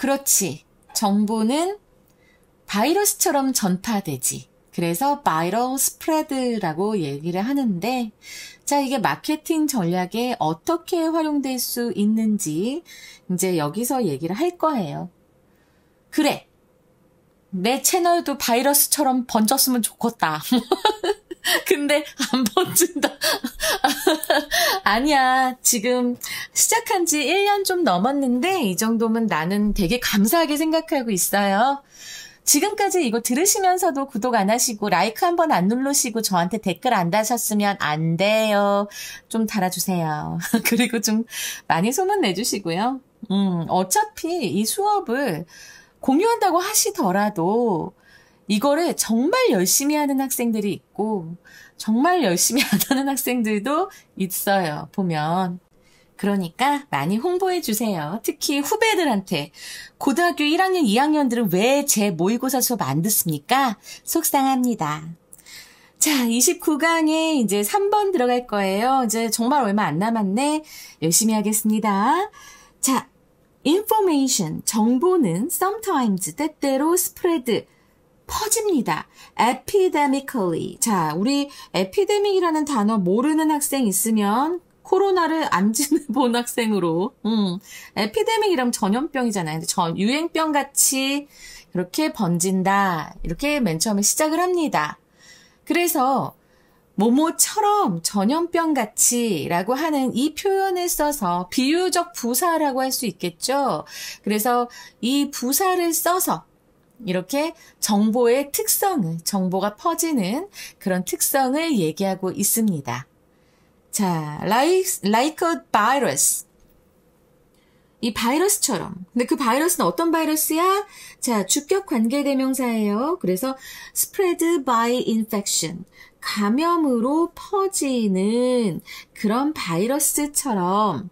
그렇지. 정보는 바이러스처럼 전파되지. 그래서 viral spread라고 얘기를 하는데, 자, 이게 마케팅 전략에 어떻게 활용될 수 있는지 이제 여기서 얘기를 할 거예요. 그래. 내 채널도 바이러스처럼 번졌으면 좋겠다. 근데 안 번진다. 아니야. 지금 시작한 지 1년 좀 넘었는데 이 정도면 나는 되게 감사하게 생각하고 있어요. 지금까지 이거 들으시면서도 구독 안 하시고 라이크 한번 안 누르시고 저한테 댓글 안 다셨으면 안 돼요. 좀 달아주세요. 그리고 좀 많이 소문 내주시고요. 어차피 이 수업을 공유한다고 하시더라도 이거를 정말 열심히 하는 학생들이 있고 정말 열심히 안 하는 학생들도 있어요. 보면. 그러니까 많이 홍보해 주세요. 특히 후배들한테. 고등학교 1학년, 2학년들은 왜 제 모의고사 수업 안 듣습니까? 속상합니다. 자, 29강에 이제 3번 들어갈 거예요. 이제 정말 얼마 안 남았네. 열심히 하겠습니다. 자, information, 정보는 sometimes, 때때로 spread, 퍼집니다. epidemically. 자, 우리 epidemic이라는 단어 모르는 학생 있으면 코로나를 안 지내본 학생으로, 에피데믹이라면 전염병이잖아요. 근데 유행병 같이 이렇게 번진다. 이렇게 맨 처음에 시작을 합니다. 그래서 뭐뭐처럼 전염병 같이라고 하는 이 표현을 써서 비유적 부사라고 할 수 있겠죠. 그래서 이 부사를 써서 이렇게 정보의 특성을, 정보가 퍼지는 그런 특성을 얘기하고 있습니다. 자, like a virus. 이 바이러스처럼. 근데 그 바이러스는 어떤 바이러스야? 자, 주격 관계대명사예요. 그래서 spread by infection. 감염으로 퍼지는 그런 바이러스처럼.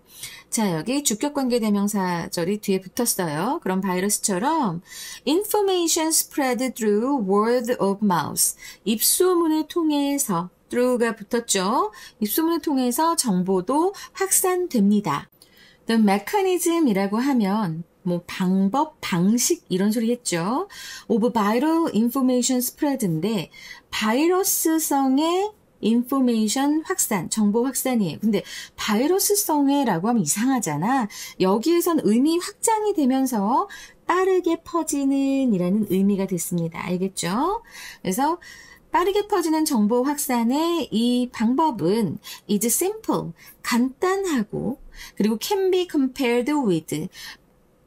자, 여기 주격 관계대명사절이 뒤에 붙었어요. 그런 바이러스처럼 information spread through word of mouth. 입소문을 통해서 through가 붙었죠. 입소문을 통해서 정보도 확산됩니다. The mechanism이라고 하면 뭐 방법, 방식 이런 소리 했죠. of viral information spread인데 바이러스성의 information 확산, 정보 확산이에요. 근데 바이러스성의라고 하면 이상하잖아. 여기에선 의미 확장이 되면서 빠르게 퍼지는 이라는 의미가 됐습니다. 알겠죠? 그래서 빠르게 퍼지는 정보 확산의 이 방법은 is simple, 간단하고 그리고 can be compared with,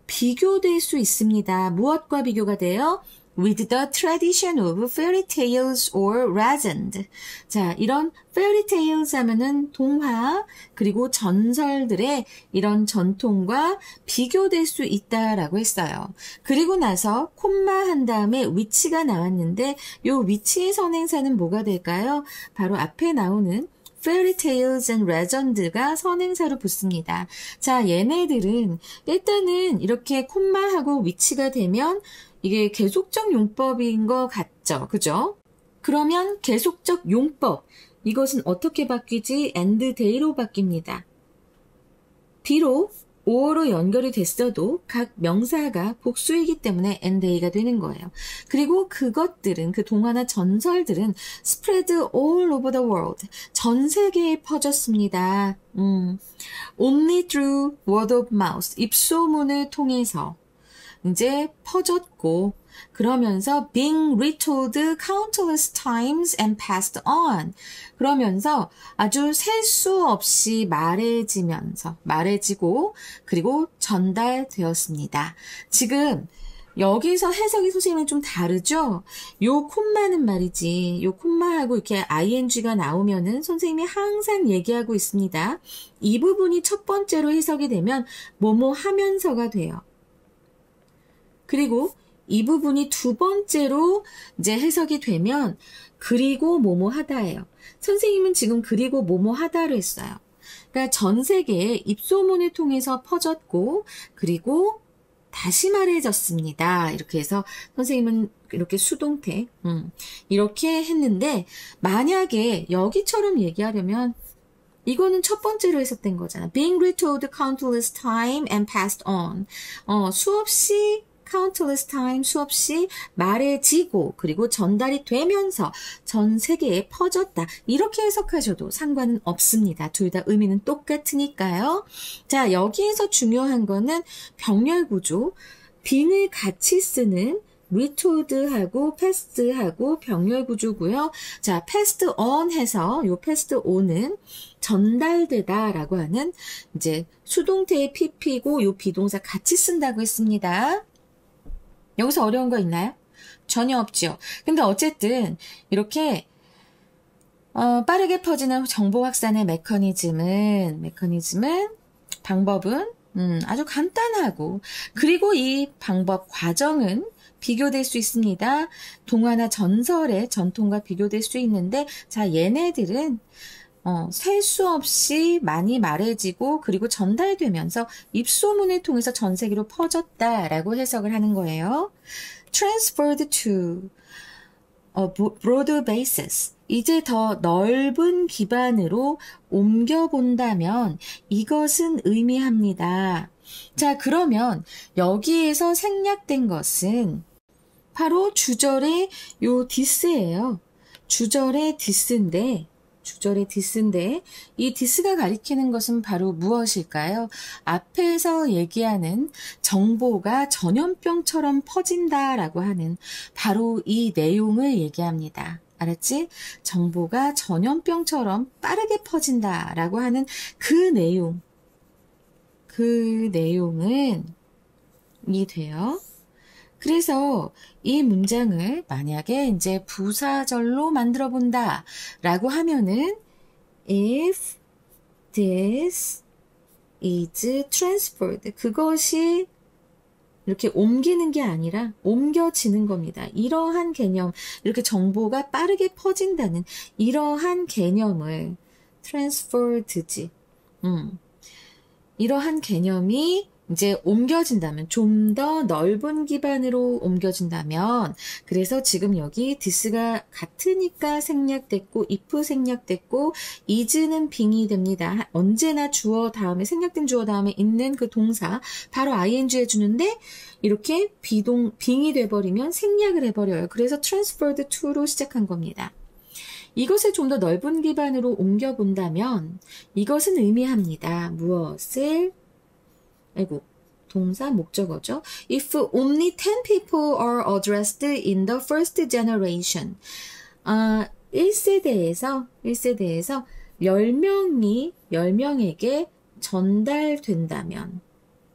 비교될 수 있습니다. 무엇과 비교가 돼요? With the tradition of fairy tales or legend. 자, 이런 fairy tales 하면은 동화 그리고 전설들의 이런 전통과 비교될 수 있다라고 했어요. 그리고 나서 콤마 한 다음에 위치가 나왔는데 요 위치의 선행사는 뭐가 될까요? 바로 앞에 나오는 fairy tales and legend가 선행사로 붙습니다. 자, 얘네들은 일단은 이렇게 콤마하고 위치가 되면 이게 계속적 용법인 것 같죠? 그죠? 그러면 계속적 용법, 이것은 어떻게 바뀌지? and day로 바뀝니다. 비록 or로 연결이 됐어도 각 명사가 복수이기 때문에 and day가 되는 거예요. 그리고 그것들은, 그 동화나 전설들은 spread all over the world, 전 세계에 퍼졌습니다. Only through word of mouth, 입소문을 통해서 이제 퍼졌고, 그러면서 being retold countless times and passed on. 그러면서 아주 셀 수 없이 말해지고 그리고 전달되었습니다. 지금 여기서 해석이 선생님은 좀 다르죠? 요 콤마는 말이지, 요 콤마하고 이렇게 ing가 나오면은 선생님이 항상 얘기하고 있습니다. 이 부분이 첫 번째로 해석이 되면 뭐뭐 하면서가 돼요. 그리고 이 부분이 두 번째로 이제 해석이 되면 그리고 뭐뭐 하다예요. 선생님은 지금 그리고 뭐뭐 하다를 했어요. 그러니까 전 세계에 입소문을 통해서 퍼졌고 그리고 다시 말해졌습니다. 이렇게 해서 선생님은 이렇게 수동태 이렇게 했는데, 만약에 여기처럼 얘기하려면 이거는 첫 번째로 해석된 거잖아. Being retold countless time and passed on. 수없이 countless time, 수없이 말해지고 그리고 전달이 되면서 전 세계에 퍼졌다. 이렇게 해석하셔도 상관은 없습니다. 둘 다 의미는 똑같으니까요. 자, 여기에서 중요한 거는 병렬 구조. being을 같이 쓰는 retord하고 past하고 병렬 구조고요. 자, passed on 해서 요 passed on은 전달되다라고 하는 이제 수동태의 pp고 요 비동사 같이 쓴다고 했습니다. 여기서 어려운 거 있나요? 전혀 없죠. 근데 어쨌든 이렇게 빠르게 퍼지는 정보 확산의 방법은 아주 간단하고 그리고 이 방법 과정은 비교될 수 있습니다. 동화나 전설의 전통과 비교될 수 있는데 자 얘네들은 셀 수 없이 많이 말해지고 그리고 전달되면서 입소문을 통해서 전 세계로 퍼졌다라고 해석을 하는 거예요. Transferred to a broader basis. 이제 더 넓은 기반으로 옮겨본다면 이것은 의미합니다. 자, 그러면 여기에서 생략된 것은 바로 주절의 요 디스예요. 주절의 디스인데 이 디스가 가리키는 것은 바로 무엇일까요? 앞에서 얘기하는 정보가 전염병처럼 퍼진다라고 하는 바로 이 내용을 얘기합니다. 알았지? 정보가 전염병처럼 빠르게 퍼진다라고 하는 그 내용은 이 돼요. 그래서 이 문장을 만약에 이제 부사절로 만들어 본다 라고 하면은 if this is transferred 그것이 이렇게 옮기는 게 아니라 옮겨지는 겁니다. 이러한 개념, 이렇게 정보가 빠르게 퍼진다는 이러한 개념을 transferred지 이러한 개념이 이제 옮겨진다면 좀 더 넓은 기반으로 옮겨진다면 그래서 지금 여기 this가 같으니까 생략됐고 if 생략됐고 is는 빙이 됩니다. 언제나 주어 다음에 생략된 주어 다음에 있는 그 동사 바로 ing 해주는데 이렇게 빙이 돼버리면 생략을 해버려요. 그래서 transferred to로 시작한 겁니다. 이것을 좀 더 넓은 기반으로 옮겨본다면 이것은 의미합니다. 무엇을? 동사 목적어죠. If only 10 people are addressed in the first generation. 1세대에서 10명에게 전달된다면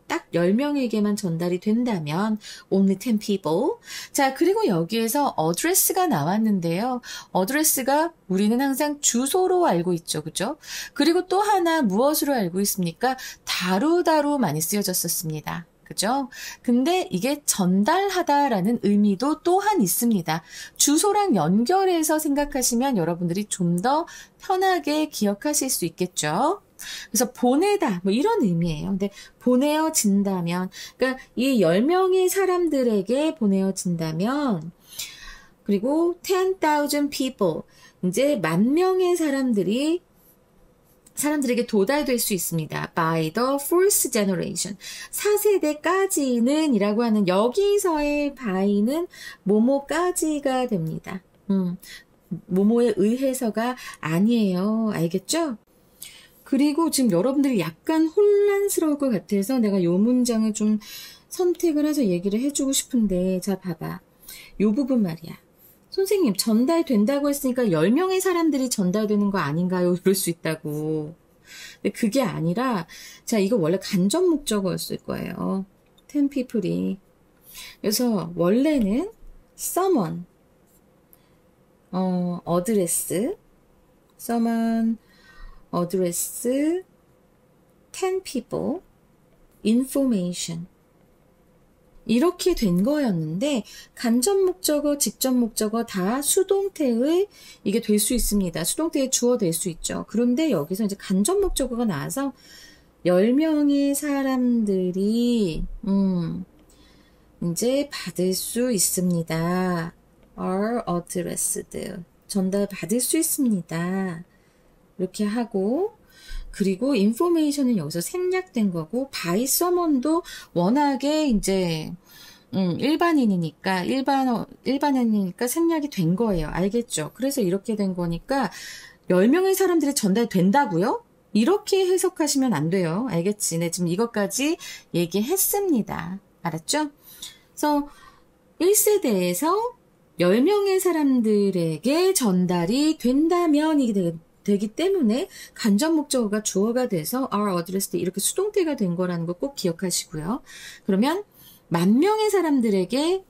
딱 10명에게만 전달이 된다면 only 10 people. 자, 그리고 여기에서 address가 나왔는데요. address가 우리는 항상 주소로 알고 있죠. 그죠? 그리고 또 하나 무엇으로 알고 있습니까? 다루다로 많이 쓰여졌었습니다. 그죠? 근데 이게 전달하다라는 의미도 또한 있습니다. 주소랑 연결해서 생각하시면 여러분들이 좀 더 편하게 기억하실 수 있겠죠? 그래서 보내다 뭐 이런 의미예요. 근데 보내어진다면 그러니까 이 10명의 사람들에게 보내어진다면 그리고 10,000 people 이제 10,000명의 사람들에게 도달될 수 있습니다. By the fourth generation 4세대까지는 이라고 하는 여기서의 by는 뭐뭐까지가 됩니다. 뭐뭐에 의해서가 아니에요. 알겠죠? 그리고 지금 여러분들이 약간 혼란스러울 것 같아서 내가 요 문장을 좀 선택을 해서 얘기를 해주고 싶은데 자 봐봐. 요 부분 말이야. 선생님 전달된다고 했으니까 10명의 사람들이 전달되는 거 아닌가요? 이럴 수 있다고. 근데 그게 아니라 자 이거 원래 간접 목적어였을 거예요. 10 people이. 그래서 원래는 someone address 10 people information 이렇게 된 거였는데 간접 목적어, 직접 목적어 다 수동태의 이게 될 수 있습니다. 수동태의 주어 될 수 있죠. 그런데 여기서 이제 간접 목적어가 나와서 10명의 사람들이 이제 받을 수 있습니다. are addressed 전달 받을 수 있습니다. 이렇게 하고 그리고 information은 여기서 생략된 거고 by someone도 워낙에 이제 일반인이니까 생략이 된 거예요. 알겠죠? 그래서 이렇게 된 거니까 10명의 사람들이 전달된다고요? 이렇게 해석하시면 안 돼요. 알겠지? 네, 지금 이것까지 얘기했습니다. 알았죠? 그래서 1세대에서 10명의 사람들에게 전달이 된다면 이게 되기 때문에 간접 목적어가 주어가 돼서 are addressed 이렇게 수동태가 된 거라는 거 꼭 기억하시고요. 그러면 10,000명의 사람들에게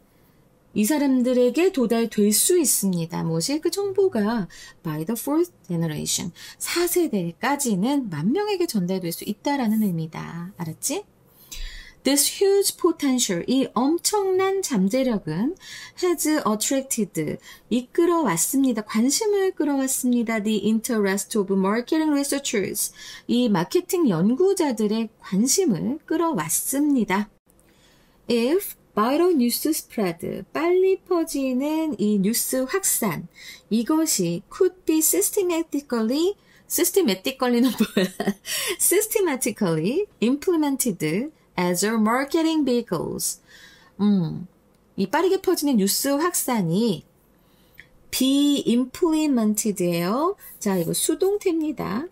이 사람들에게 도달될 수 있습니다. 무엇이? 그 정보가 by the fourth generation 4세대까지는 10,000명에게 전달될 수 있다라는 의미다. 알았지? This huge potential, 이 엄청난 잠재력은 has attracted, 이끌어왔습니다. 관심을 끌어왔습니다. The interest of marketing researchers, 이 마케팅 연구자들의 관심을 끌어왔습니다. If viral news spread, 빨리 퍼지는 이 뉴스 확산, 이것이 could be systematically implemented as our marketing vehicles. 이 빠르게 퍼지는 뉴스 확산이 be implemented예요. 자, 이거 수동태입니다.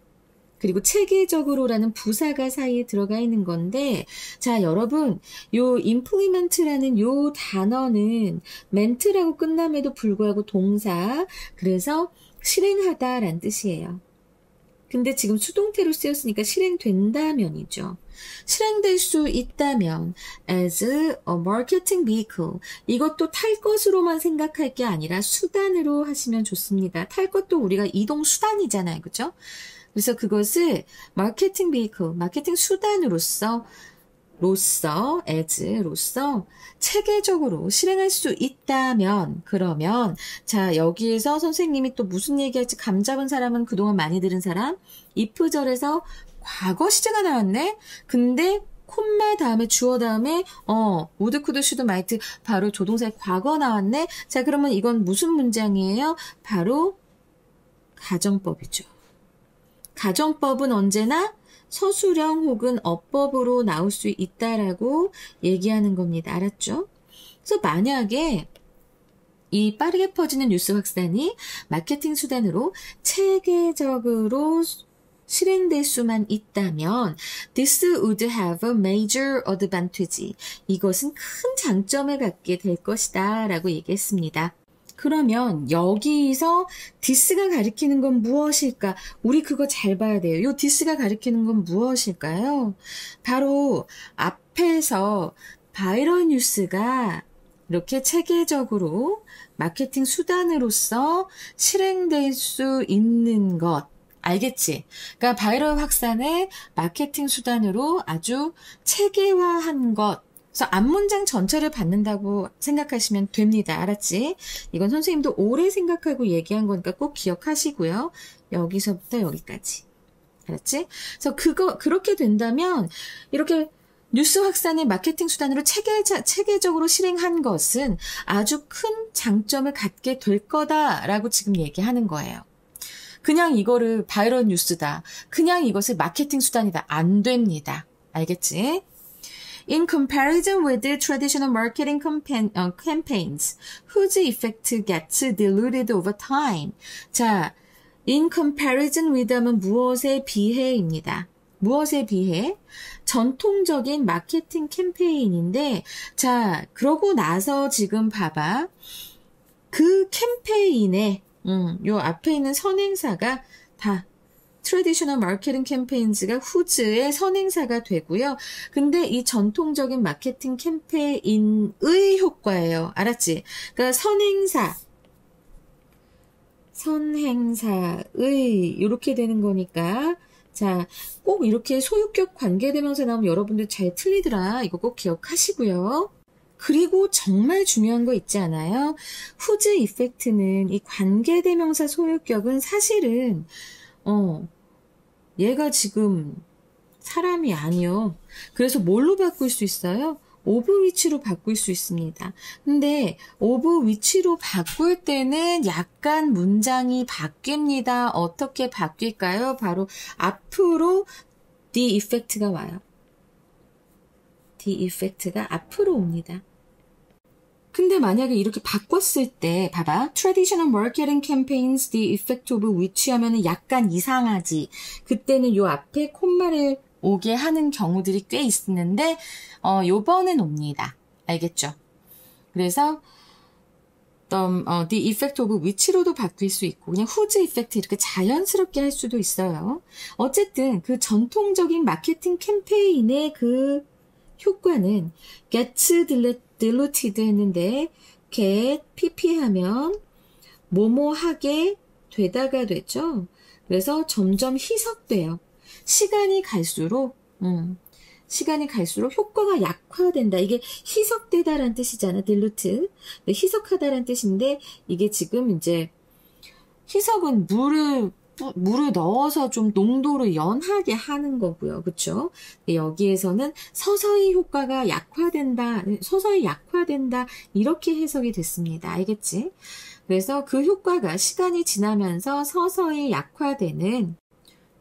그리고 체계적으로라는 부사가 사이에 들어가 있는 건데, 자, 여러분, 요 implement라는 요 단어는 ment라고 끝남에도 불구하고 동사, 그래서 실행하다라는 뜻이에요. 근데 지금 수동태로 쓰였으니까 실행된다면이죠. 실행될 수 있다면 as a marketing vehicle, 이것도 탈 것으로만 생각할 게 아니라 수단으로 하시면 좋습니다. 탈 것도 우리가 이동 수단이잖아요. 그죠? 그래서 그것을 마케팅 베이클, 마케팅 수단으로서 체계적으로 실행할 수 있다면, 그러면, 자, 여기에서 선생님이 또 무슨 얘기할지 감 잡은 사람은 그동안 많이 들은 사람, if절에서 과거 시제가 나왔네? 근데, 콤마 다음에 주어 다음에, would, could, should, might, 바로 조동사의 과거 나왔네? 자, 그러면 이건 무슨 문장이에요? 바로, 가정법이죠. 가정법은 언제나 서술형 혹은 어법으로 나올 수 있다라고 얘기하는 겁니다. 알았죠? 그래서 만약에 이 빠르게 퍼지는 뉴스 확산이 마케팅 수단으로 체계적으로 실행될 수만 있다면 this would have a major advantage. 이것은 큰 장점을 갖게 될 것이다 라고 얘기했습니다. 그러면 여기서 this가 가리키는 건 무엇일까? 우리 그거 잘 봐야 돼요. 요 this가 가리키는 건 무엇일까요? 바로 앞에서 바이럴 뉴스가 이렇게 체계적으로 마케팅 수단으로서 실행될 수 있는 것. 알겠지? 그러니까 바이럴 확산의 마케팅 수단으로 아주 체계화한 것. 그래서 앞문장 전체를 받는다고 생각하시면 됩니다. 알았지? 이건 선생님도 오래 생각하고 얘기한 거니까 꼭 기억하시고요. 여기서부터 여기까지. 알았지? 그래서 그렇게 된다면, 이렇게 뉴스 확산의 마케팅 수단으로 체계적으로 실행한 것은 아주 큰 장점을 갖게 될 거다라고 지금 얘기하는 거예요. 그냥 이거를 바이럴 뉴스다. 그냥 이것을 마케팅 수단이다. 안 됩니다. 알겠지? In comparison with the traditional marketing campaigns, whose effect gets diluted over time. 자, in comparison with 하면 무엇에 비해입니다. 무엇에 비해? 전통적인 마케팅 캠페인인데, 자, 그러고 나서 지금 봐봐. 그 캠페인에, 요 앞에 있는 선행사가 다 트래디셔널 마케팅 캠페인즈가 후즈의 선행사가 되고요. 근데 이 전통적인 마케팅 캠페인의 효과예요. 알았지? 그러니까 선행사의 이렇게 되는 거니까 자, 꼭 이렇게 소유격 관계대명사 나오면 여러분들 잘 틀리더라. 이거 꼭 기억하시고요. 그리고 정말 중요한 거 있지 않아요? 후즈 이펙트는 이 관계대명사 소유격은 사실은 얘가 지금 사람이 아니요. 그래서 뭘로 바꿀 수 있어요? of which로 바꿀 수 있습니다. 근데 of which로 바꿀 때는 약간 문장이 바뀝니다. 어떻게 바뀔까요? 바로 앞으로 the effect가 와요. the effect가 앞으로 옵니다. 근데 만약에 이렇게 바꿨을 때 봐봐. Traditional marketing campaigns, the effect of which 하면은 약간 이상하지. 그때는 요 앞에 콤마를 오게 하는 경우들이 꽤 있는데 요번은 옵니다. 알겠죠? 그래서 the effect of which로도 바뀔 수 있고 그냥 whose effect 이렇게 자연스럽게 할 수도 있어요. 어쨌든 그 전통적인 마케팅 캠페인의 그 효과는 gets diluted 했는데 get pp 하면 뭐뭐 하게 되다가 됐죠. 그래서 점점 희석돼요. 시간이 갈수록 효과가 약화된다. 이게 희석되다라는 뜻이잖아. dilute. 희석하다라는 뜻인데 이게 지금 이제 희석은 물을 넣어서 좀 농도를 연하게 하는 거고요. 그렇죠? 여기에서는 서서히 효과가 약화된다. 이렇게 해석이 됐습니다. 알겠지? 그래서 그 효과가 시간이 지나면서 서서히 약화되는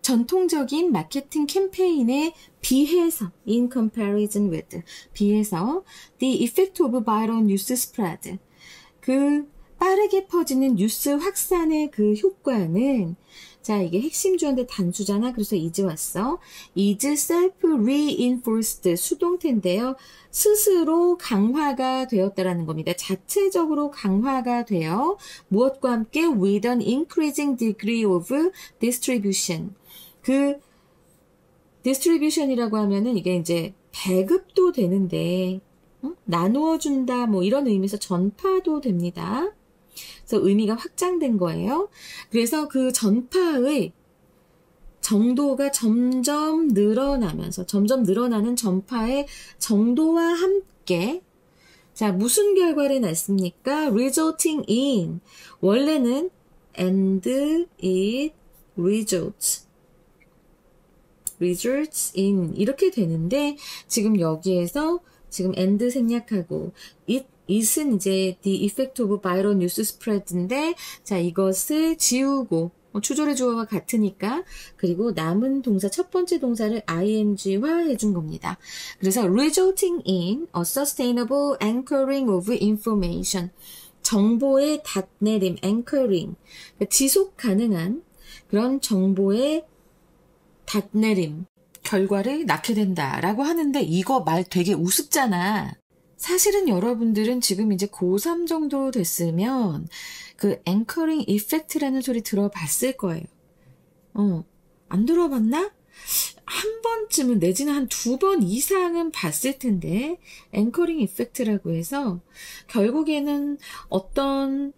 전통적인 마케팅 캠페인에 비해서 in comparison with 비해서 the effect of viral news spread 그 빠르게 퍼지는 뉴스 확산의 그 효과는 자 이게 핵심 주어인데 단수잖아. 그래서 이제 왔어. is self-reinforced 수동태인데요. 스스로 강화가 되었다라는 겁니다. 자체적으로 강화가 되어 무엇과 함께 with an increasing degree of distribution 그 distribution이라고 하면은 이게 이제 배급도 되는데 나누어 준다 뭐 이런 의미에서 전파도 됩니다. 그래서 의미가 확장된 거예요. 그래서 그 전파의 정도가 점점 늘어나는 전파의 정도와 함께 자 무슨 결과를 낳습니까? resulting in 원래는 and it results in 이렇게 되는데 지금 여기에서 지금 and 생략하고 it은 이제 the effect of viral news spread인데 자 이것을 지우고 추조의 주어가 같으니까 그리고 남은 동사 첫 번째 동사를 ing화 해준 겁니다. 그래서 resulting in a sustainable anchoring of information 정보의 닷내림 anchoring 지속 가능한 그런 정보의 닷내림 결과를 낳게 된다라고 하는데 이거 말 되게 우습잖아. 사실은 여러분들은 지금 이제 고3 정도 됐으면 그 앵커링 이펙트라는 소리 들어봤을 거예요. 안 들어봤나? 한 번쯤은 내지는 한 2번 이상은 봤을 텐데 앵커링 이펙트라고 해서 결국에는 어떤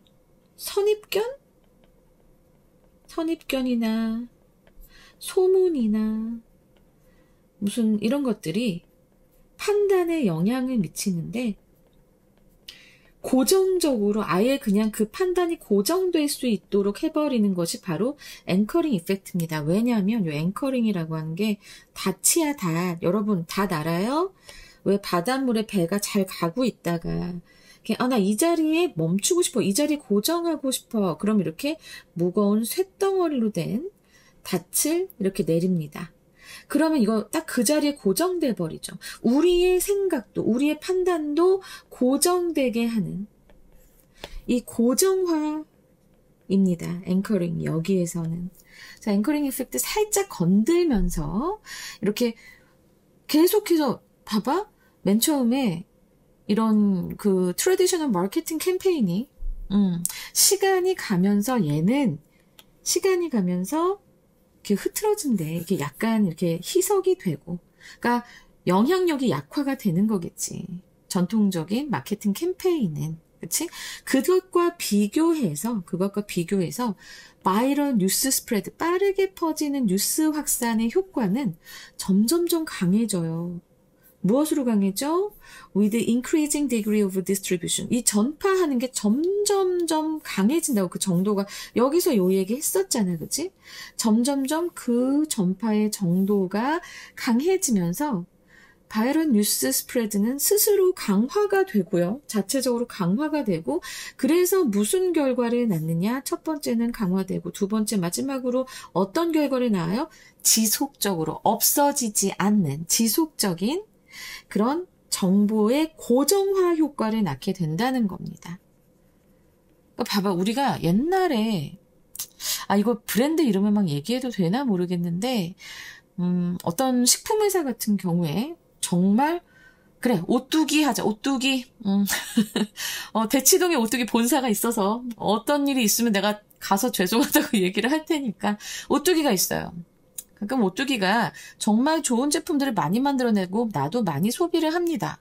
선입견이나 소문이나 무슨 이런 것들이 판단에 영향을 미치는데 고정적으로 아예 그냥 그 판단이 고정될 수 있도록 해버리는 것이 바로 앵커링 이펙트입니다. 왜냐하면 이 앵커링이라고 하는 게 닷이야 닷. 여러분 닷 알아요? 왜 바닷물에 배가 잘 가고 있다가 나 이 자리에 멈추고 싶어. 이 자리에 고정하고 싶어. 그럼 이렇게 무거운 쇳덩어리로 된 닷을 이렇게 내립니다. 그러면 이거 딱 그 자리에 고정돼 버리죠. 우리의 생각도 우리의 판단도 고정되게 하는 이 고정화입니다. 앵커링 여기에서는 자 앵커링 이펙트 살짝 건들면서 이렇게 계속해서 봐봐 맨 처음에 이런 그 트래디셔널 마케팅 캠페인이 시간이 가면서 얘는 시간이 가면서 이렇게 흐트러진데 이게 약간 이렇게 희석이 되고, 그러니까 영향력이 약화가 되는 거겠지. 전통적인 마케팅 캠페인은, 그렇지? 그것과 비교해서 바이럴 뉴스 스프레드, 빠르게 퍼지는 뉴스 확산의 효과는 점점점 강해져요. 무엇으로 강해져? With increasing degree of distribution. 이 전파하는 게 점점점 강해진다고. 그 정도가 여기서 요 얘기 했었잖아, 그치? 점점점 그 전파의 정도가 강해지면서 바이럴 뉴스 스프레드는 스스로 강화가 되고요. 자체적으로 강화가 되고 그래서 무슨 결과를 낳느냐? 첫 번째는 강화되고 두 번째 마지막으로 어떤 결과를 낳아요? 지속적으로 없어지지 않는 지속적인 그런 정보의 고정화 효과를 낳게 된다는 겁니다. 그러니까 봐봐 우리가 옛날에 이거 브랜드 이름을 막 얘기해도 되나 모르겠는데 어떤 식품회사 같은 경우에 정말 그래 오뚜기 하자 오뚜기 대치동에 오뚜기 본사가 있어서 어떤 일이 있으면 내가 가서 죄송하다고 얘기를 할 테니까 오뚜기가 있어요. 가끔 오뚜기가 정말 좋은 제품들을 많이 만들어내고 나도 많이 소비를 합니다.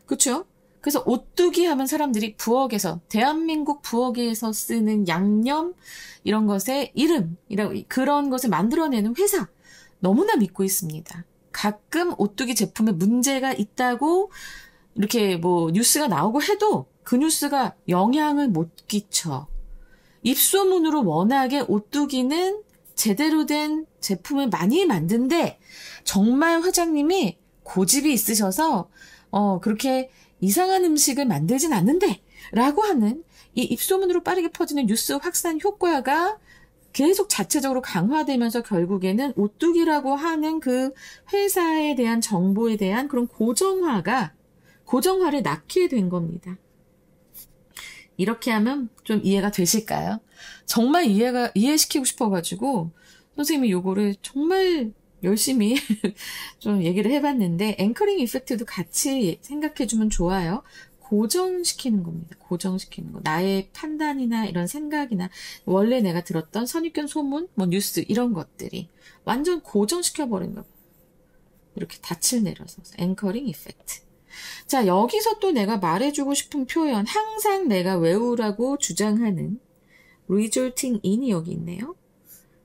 그렇죠? 그래서 오뚜기 하면 사람들이 부엌에서 대한민국 부엌에서 쓰는 양념 이런 것의 이름이라고 그런 것을 만들어내는 회사 너무나 믿고 있습니다. 가끔 오뚜기 제품에 문제가 있다고 이렇게 뭐 뉴스가 나오고 해도 그 뉴스가 영향을 못 끼쳐. 입소문으로 워낙에 오뚜기는 제대로 된 제품을 많이 만든데 정말 회장님이 고집이 있으셔서 그렇게 이상한 음식을 만들진 않는데 라고 하는 이 입소문으로 빠르게 퍼지는 뉴스 확산 효과가 계속 자체적으로 강화되면서 결국에는 오뚜기라고 하는 그 회사에 대한 정보에 대한 그런 고정화를 낳게 된 겁니다. 이렇게 하면 좀 이해가 되실까요? 정말 이해시키고 싶어가지고 선생님이 요거를 정말 열심히 좀 얘기를 해봤는데 앵커링 이펙트도 같이 생각해주면 좋아요. 고정시키는 겁니다. 고정시키는 거. 나의 판단이나 이런 생각이나 원래 내가 들었던 선입견 소문, 뭐 뉴스 이런 것들이 완전 고정시켜버리는 거. 이렇게 닻을 내려서 앵커링 이펙트. 자, 여기서 또 내가 말해주고 싶은 표현, 항상 내가 외우라고 주장하는 resulting in이 여기 있네요.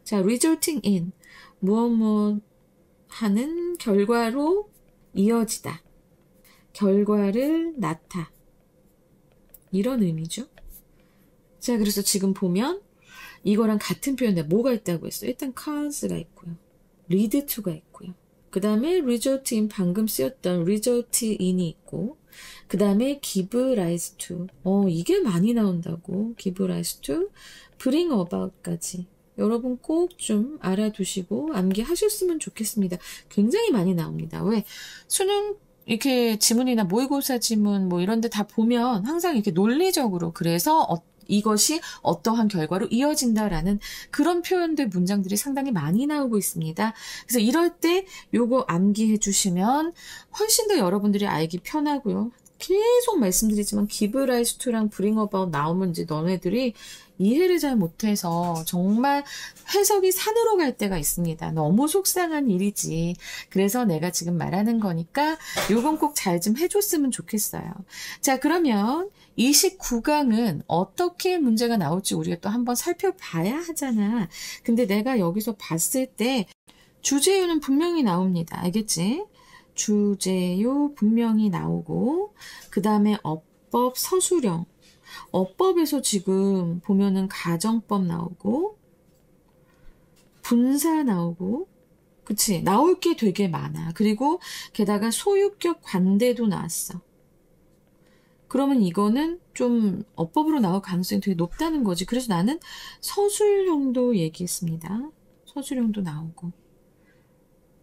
자, resulting in. 무엇 하는 결과로 이어지다. 결과를 낳다. 이런 의미죠. 자, 그래서 지금 보면 이거랑 같은 표현에 뭐가 있다고 했어요? 일단 cause가 있고요. lead to가 있고요. 그 다음에 result in 방금 쓰였던 result in이 있고 그 다음에 give rise to 이게 많이 나온다고 give rise to bring about까지 여러분 꼭 좀 알아두시고 암기하셨으면 좋겠습니다. 굉장히 많이 나옵니다. 왜? 수능 이렇게 지문이나 모의고사 지문 뭐 이런 데 다 보면 항상 이렇게 논리적으로 그래서 이것이 어떠한 결과로 이어진다라는 그런 표현들 문장들이 상당히 많이 나오고 있습니다. 그래서 이럴 때 요거 암기해 주시면 훨씬 더 여러분들이 알기 편하고요. 계속 말씀드리지만 give rise to랑 bring about 나오면 이제 너네들이 이해를 잘 못해서 정말 해석이 산으로 갈 때가 있습니다. 너무 속상한 일이지. 그래서 내가 지금 말하는 거니까 요건 꼭 잘 좀 해줬으면 좋겠어요. 자, 그러면 29강은 어떻게 문제가 나올지 우리가 또 한번 살펴봐야 하잖아. 근데 내가 여기서 봤을 때 주제요는 분명히 나옵니다. 알겠지? 주제요 분명히 나오고 그 다음에 어법 서술형 어법에서 지금 보면은 가정법 나오고 분사 나오고 그치? 나올 게 되게 많아. 그리고 게다가 소유격 관대도 나왔어. 그러면 이거는 좀 어법으로 나올 가능성이 되게 높다는 거지. 그래서 나는 서술형도 얘기했습니다. 서술형도 나오고.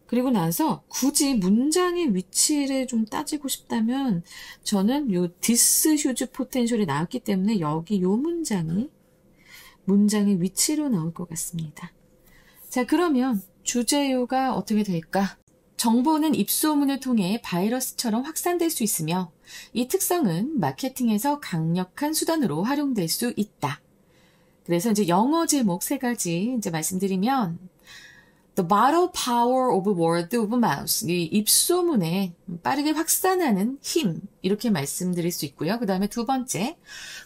그리고 나서 굳이 문장의 위치를 좀 따지고 싶다면 저는 요 this huge potential이 나왔기 때문에 여기 요 문장의 위치로 나올 것 같습니다. 자, 그러면 주제요가 어떻게 될까? 정보는 입소문을 통해 바이러스처럼 확산될 수 있으며 이 특성은 마케팅에서 강력한 수단으로 활용될 수 있다. 그래서 이제 영어 제목 3가지 이제 말씀드리면 The vital power of word of mouth. 이 입소문에 빠르게 확산하는 힘. 이렇게 말씀드릴 수 있고요. 그 다음에 두 번째.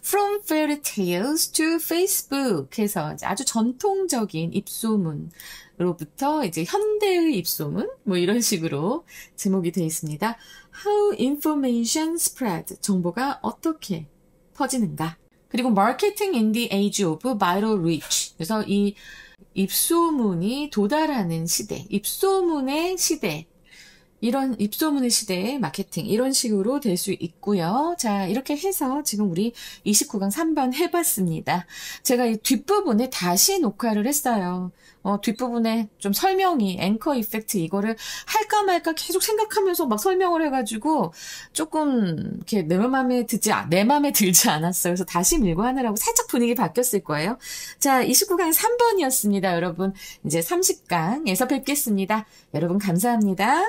From fairy tales to Facebook. 해서 아주 전통적인 입소문으로부터 이제 현대의 입소문. 뭐 이런 식으로 제목이 되어 있습니다. How information spread. 정보가 어떻게 퍼지는가. 그리고 Marketing in the age of viral reach. 그래서 이 입소문이 도달하는 시대, 입소문의 시대, 이런 입소문의 시대의 마케팅 이런 식으로 될 수 있고요. 자, 이렇게 해서 지금 우리 29강 3번 해봤습니다. 제가 이 뒷부분에 다시 녹화를 했어요. 뒷부분에 좀 설명이 앵커 이펙트 이거를 할까 말까 계속 생각하면서 막 설명을 해가지고 조금 이렇게 내 맘에 들지 않았어요. 그래서 다시 밀고 하느라고 살짝 분위기 바뀌었을 거예요. 자, 29강 3번이었습니다. 여러분 이제 30강에서 뵙겠습니다. 여러분 감사합니다.